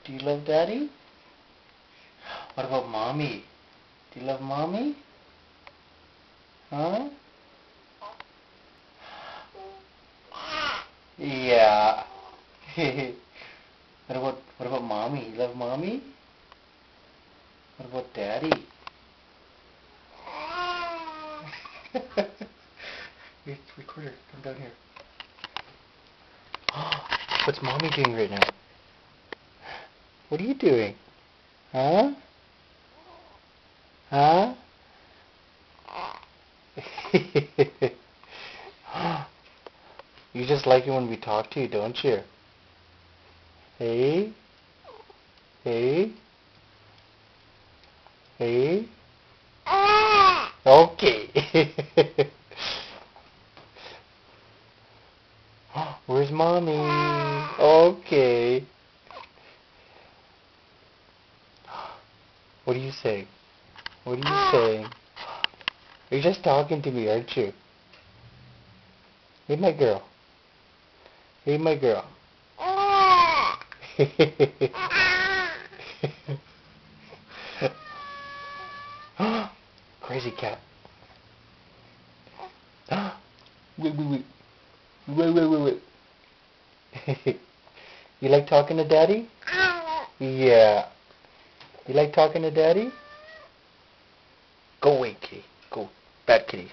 Do you love Daddy? What about Mommy? Do you love Mommy? Huh? Yeah. What about Mommy? You love Mommy? What about Daddy? Wait, recorder, come down here. What's Mommy doing right now? What are you doing? Huh? Huh? You just like it when we talk to you, don't you? Hey? Hey? Hey? Okay. Where's Mommy? Okay. What are you saying? What are you saying? You're just talking to me, aren't you? Hey, my girl. Hey, my girl. Crazy cat. Wait. Wait. You like talking to Daddy? Yeah. You like talking to Daddy? Go away, kitty. Go. Bad kitty.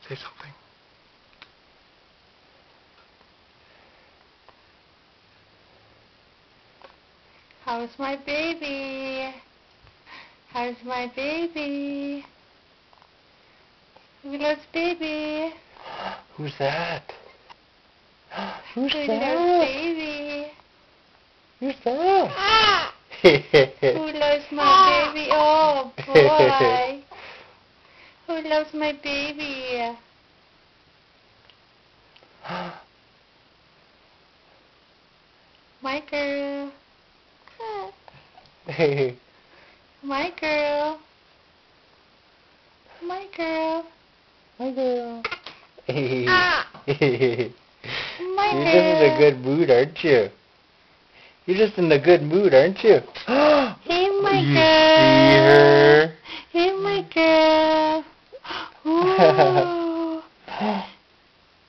Say something. How's my baby? How's my baby? Who loves baby? Who's that? Who's Who that? loves baby? Who's that? Who loves my baby? Oh boy. Who loves my baby? My girl. My girl. My girl. My girl. My You're girl. just in a good mood, aren't you? You're just in a good mood, aren't you? Hey, my You girl. see her? Hey, my girl. Ooh.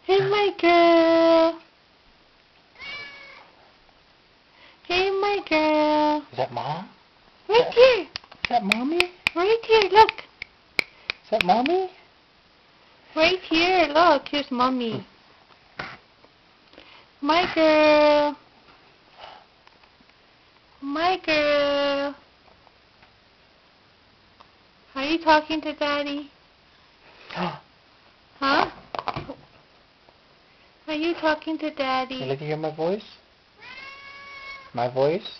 Hey, my girl. Hey, my girl. Is that Mom? Right here. Is that Mommy? Right here, look. Is that Mommy? Right here, look. Here's Mommy. My girl. My girl. Are you talking to Daddy? Huh? Are you talking to You Daddy? like to hear my voice? My voice?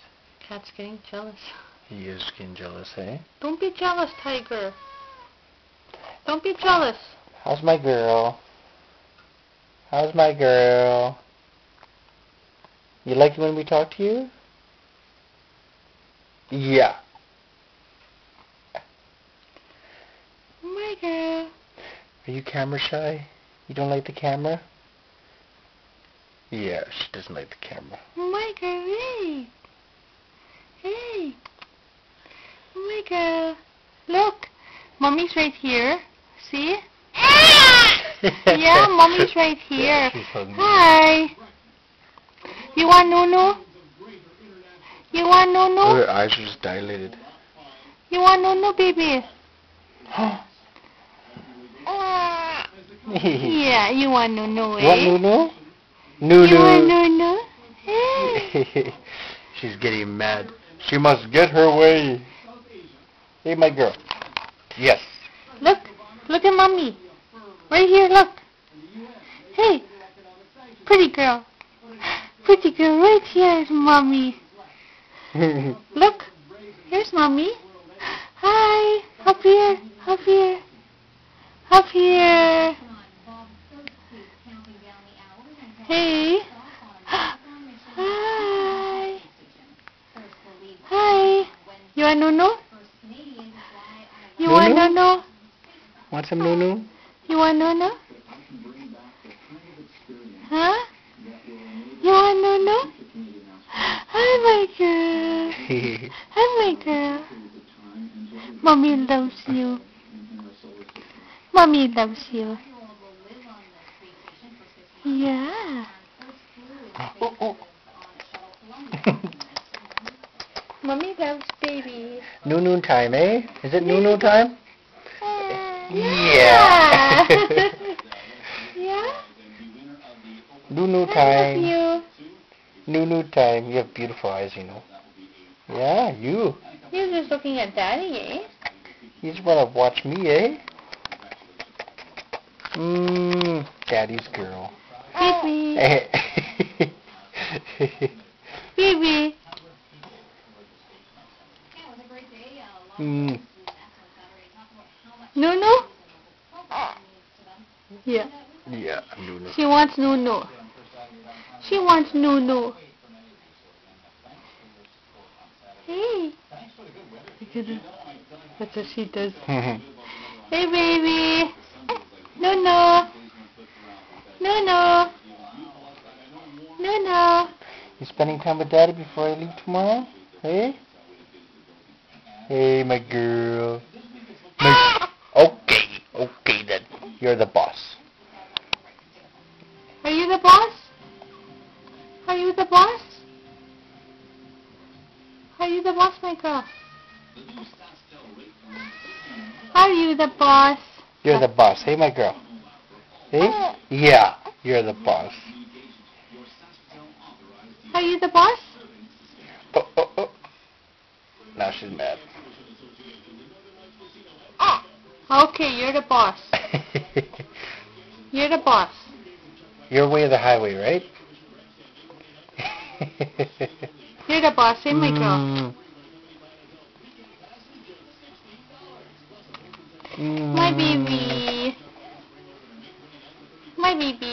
Cat's getting jealous. He is getting jealous, eh? Don't be jealous, Tiger. Don't be jealous. How's my girl? How's my girl? You like it when we talk to you? Yeah. My girl. Are you camera shy? You don't like the camera? Yeah, she doesn't like the camera. My girl, hey. Hey. My girl. Look. Mommy's right here. See? Yeah, Mommy's right here. Yeah, she's hungry. Hi. You want Nunu? You want Nunu? Her eyes are just dilated. You want Nunu, baby? Yeah, you want Nunu, eh? You want Nunu? Nunu. You want Nunu? Hey. She's getting mad. She must get her way. Hey, my girl. Yes. Look. Look at Mommy. Right here, look. Hey. Pretty girl. Pretty girl, right here is Mommy. Look. Here's Mommy. Hi. Up here. Up here. Up here. Hey. Hi. Hi. You want Nunu? You want no? Want some Nunu? You want no? Huh? You want no? Hi, my girl. Hi, my girl. Mommy loves you. Mommy loves you. Yeah. Oh, oh. Mommy loves baby. Nunu time, eh? Is it Nunu time? Yeah. Yeah. Nunu I love time. you. Nunu time. You have beautiful eyes, you know. Yeah, you. You're just looking at Daddy, eh? You just want to watch me, eh? Daddy's girl. Baby. Baby. Nunu? Yeah. Yeah, Nunu. She wants Nunu. She wants Nunu. Hey. Look at her. That's what she does. Hey, baby. Nunu. Nunu. Nunu. You spending time with Daddy before I leave tomorrow? Hey? Hey, my girl. Okay then. You're the boss. Are you the boss? Are you the boss? Are you the boss, my girl? Are you the boss? You're the boss. Hey, my girl. Hey? Yeah, you're the boss. Are you the boss? Oh. Now she's mad. Okay, you're the boss. You're the boss. Your way or the highway, right? You're the boss, eh, my girl? My baby. My baby.